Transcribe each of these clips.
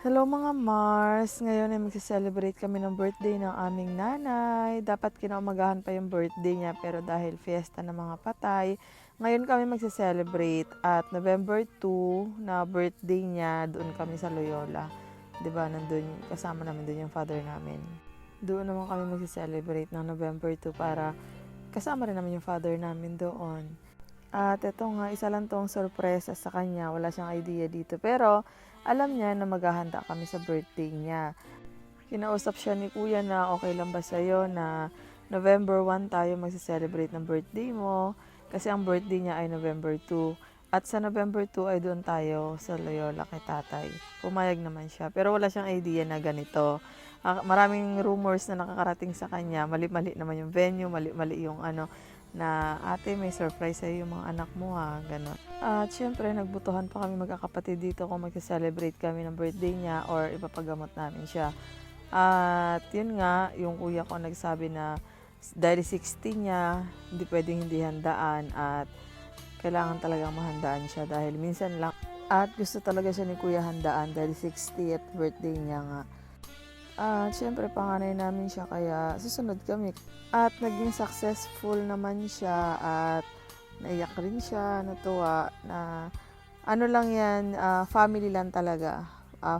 Hello mga Mars! Ngayon ay magse-celebrate kami ng birthday ng aming nanay. Dapat kinaumagahan pa yung birthday niya pero dahil fiesta ng mga patay, ngayon kami magse-celebrate at November 2 na birthday niya, doon kami sa Loyola. 'Di ba? Nandun, kasama namin doon yung father namin. Doon naman kami magse-celebrate ng November 2 para kasama rin namin yung father namin doon. At ito nga, isa lang tong sorpresa sa kanya. Wala siyang idea dito. Pero, alam niya na maghahanda kami sa birthday niya. Kinausap siya ni kuya na okay lang ba sa'yo na November 1 tayo magse-celebrate ng birthday mo. Kasi ang birthday niya ay November 2. At sa November 2 ay doon tayo sa Loyola kay tatay. Pumayag naman siya. Pero wala siyang idea na ganito. Maraming rumors na nakakarating sa kanya. Mali-mali naman yung venue, mali-mali yung na ate may surprise sa'yo yung mga anak mo ha, gano'n. At syempre nagbutuhan pa kami magkakapatid dito kung magse-celebrate kami ng birthday niya or ipapagamot namin siya. At yun nga, yung kuya ko nagsabi na dahil 60 niya, hindi pwedeng hindi handaan at kailangan talagang mahandaan siya dahil minsan lang. At gusto talaga siya ni kuya handaan dahil 60th birthday niya nga. At syempre panganay namin siya kaya susunod kami. At naging successful naman siya at naiyak rin siya, natuwa na ano lang yan, family lang talaga.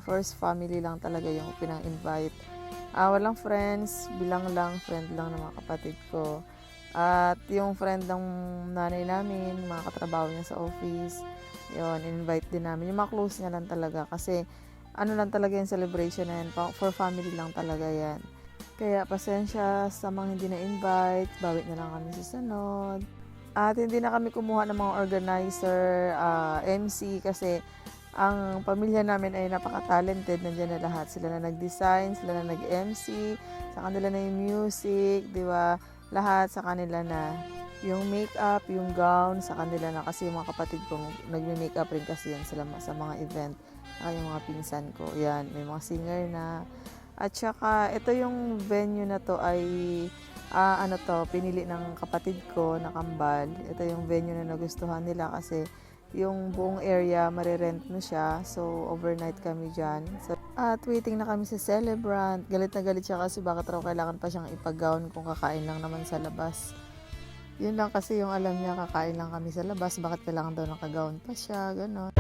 First family lang talaga yung pinang-invite. Walang friends, bilang lang, friend lang ng mga kapatid ko. At yung friend ng nanay namin, mga katrabaho niya sa office, yun, invite din namin. Yung mga close niya lang talaga kasi ano lang talaga yung celebration na yan, for family lang talaga yan. Kaya pasensya sa mga hindi na-invite, bawi na lang kami sa sunod. At hindi na kami kumuha ng mga organizer, MC kasi ang pamilya namin ay napaka-talented, nandiyan na lahat. Sila na nag-design, sila na nag-MC, sa kanila na yung music, di ba? Lahat sa kanila na. Yung makeup, yung gown, sa kanila na kasi yung mga kapatid ko nagme-makeup rin kasi yan sila sa mga event. Yung mga pinsan ko, yan, may mga singer na. At saka, ito yung venue na to ay, pinili ng kapatid ko na kambal. Ito yung venue na nagustuhan nila kasi yung buong area, marirent mo siya. So, overnight kami dyan. At waiting na kami sa celebrant. Galit na galit siya kasi bakit raw kailangan pa siyang ipag-gown kung kakain lang naman sa labas. Yun lang kasi yung alam niya, kakain lang kami sa labas. Bakit kailangan daw naka-gown pa siya, gano'n.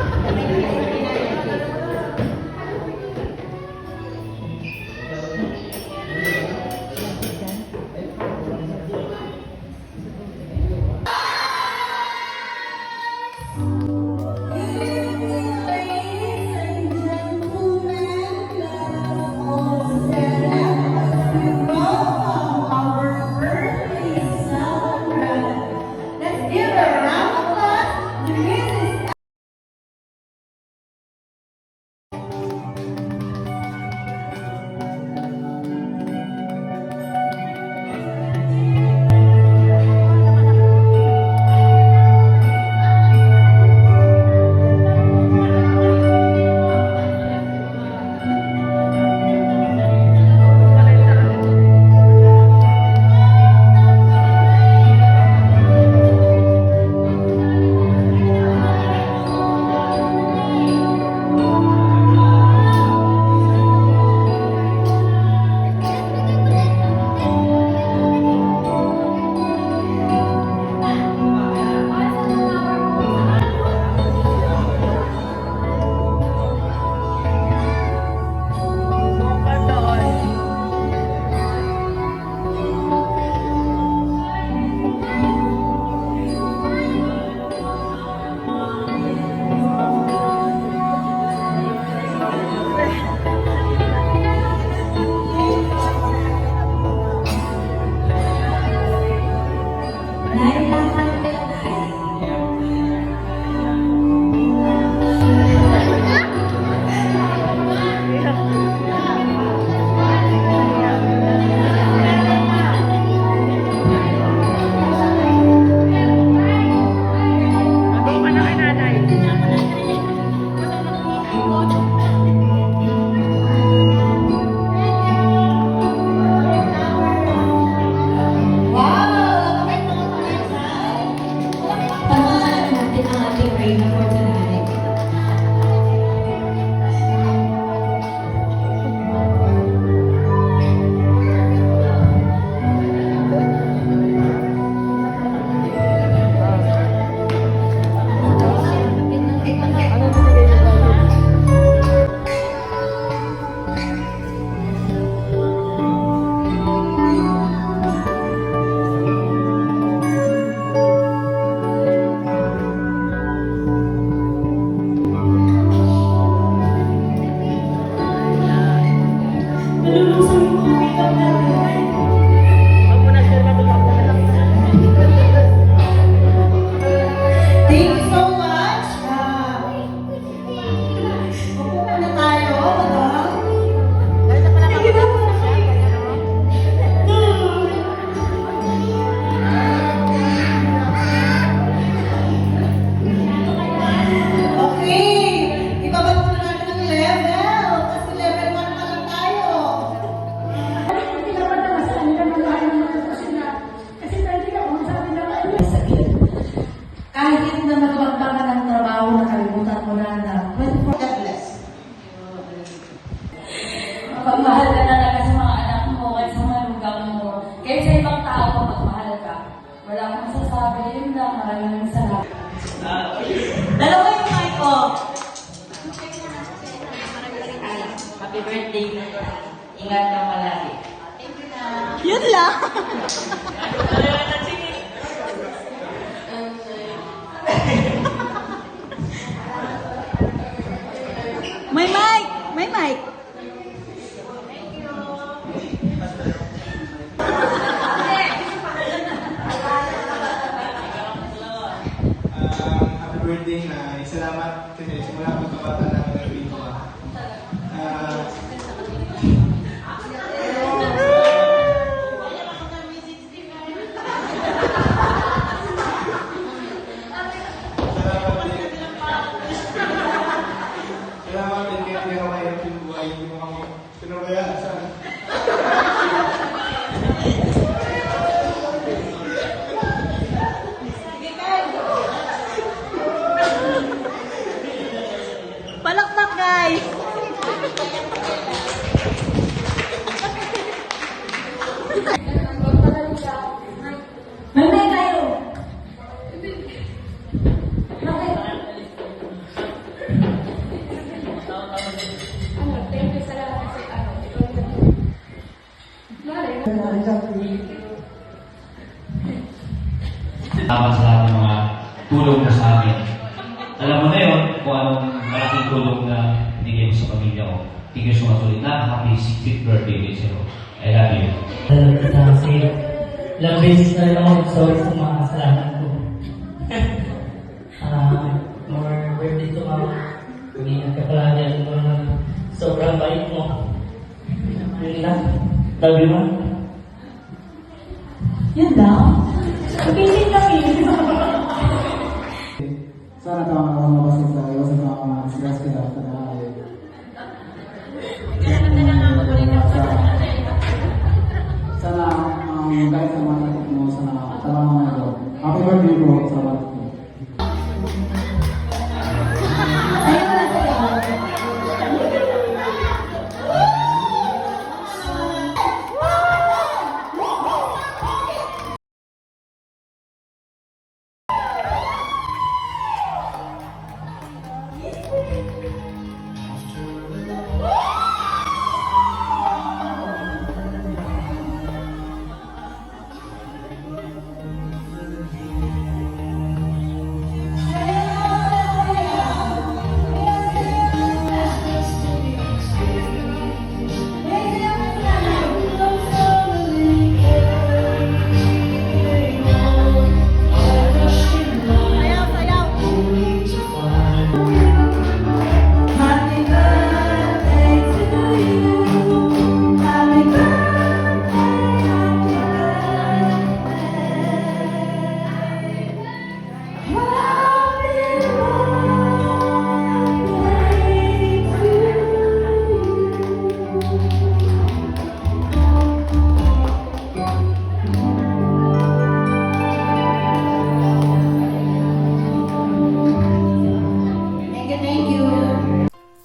magpagmahal ka talaga sa mga anak mo, kahit sa manugang mo. Kahit sa ibang tao, magpagmahal ka. Wala akong masasabi. Yun lang, maraming salamat. Dalawa yung mic ko. Happy birthday. Ingat ka palagi. Yun lang. May mic! May mic! Happy birthday na salamat kasi simula pagkabata namin nag-rito ka. Salamat din kaya hindi ako kahirap yung buhay. Hindi mo kami pinubayaan sa Palakpak, guys! Mamay tayo! Salamat sa lahat ng mga tulong mo sa amin. Alam mo na yun kung anong malaking tulong na binigay mo sa pamilya ko. Thank you so much ulit na. Happy 60th birthday, Vincero. I love you. Kasi ilang beses na rin ako sorry sa mga kasalanan ko. More birthday to mama. Mag-ingat ka palagi at sobrang bait mo. Yun lang. Love you, man. Yun lang? Pagkising kami. sana tama ka mabasa sa iyo sa mga sigas ka sa lahat. Sana dahil sa mga takot mo, sana tama mo na ito. Happy birthday po sa lahat ko.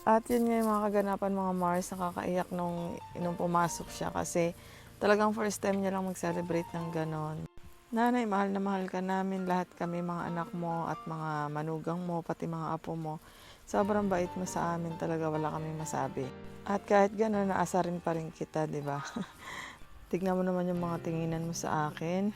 At yun nga yung mga kaganapan mga Mars, nakakaiyak nung pumasok siya kasi talagang first time niya lang mag-celebrate ng ganon. Nanay, mahal na mahal ka namin, lahat kami mga anak mo at mga manugang mo, pati mga apo mo. Sobrang bait mo sa amin, talaga wala kaming masabi. At kahit ganon, naasa rin pa rin kita, di ba? Tignan mo naman yung mga tinginan mo sa akin.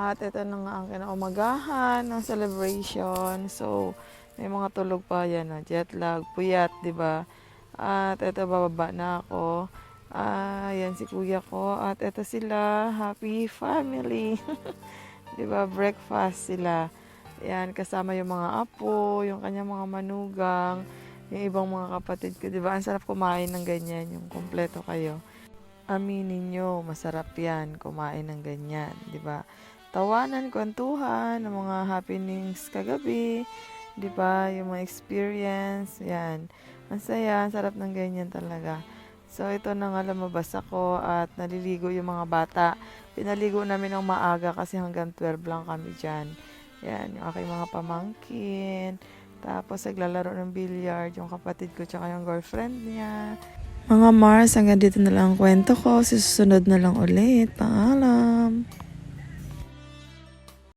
At ito na nga ang kinaumagahan ng celebration. So, may mga tulog pa yan, jet lag, puyat, di ba? At ito, bababa na ako. Yan si kuya ko. At ito sila, happy family. Di ba? Breakfast sila. Yan, kasama yung mga apo, yung kanyang mga manugang, yung ibang mga kapatid ko. Di ba? Ang sarap kumain ng ganyan, yung kompleto kayo. Aminin nyo, masarap yan kumain ng ganyan, di ba? Tawanan, kwentuhan, ng mga happenings kagabi, di ba? Yung mga experience, yan. Ang saya, ang sarap ng ganyan talaga. So, ito na nga lumabas ako at naliligo yung mga bata. Pinaligo namin ng maaga kasi hanggang 12 lang kami dyan. Yan, yung aking mga pamangkin. Tapos, naglalaro ng billiard, yung kapatid ko tsaka yung girlfriend niya. Mga Mars, hanggang dito na lang ang kwento ko. Susunod na lang ulit. Paalam!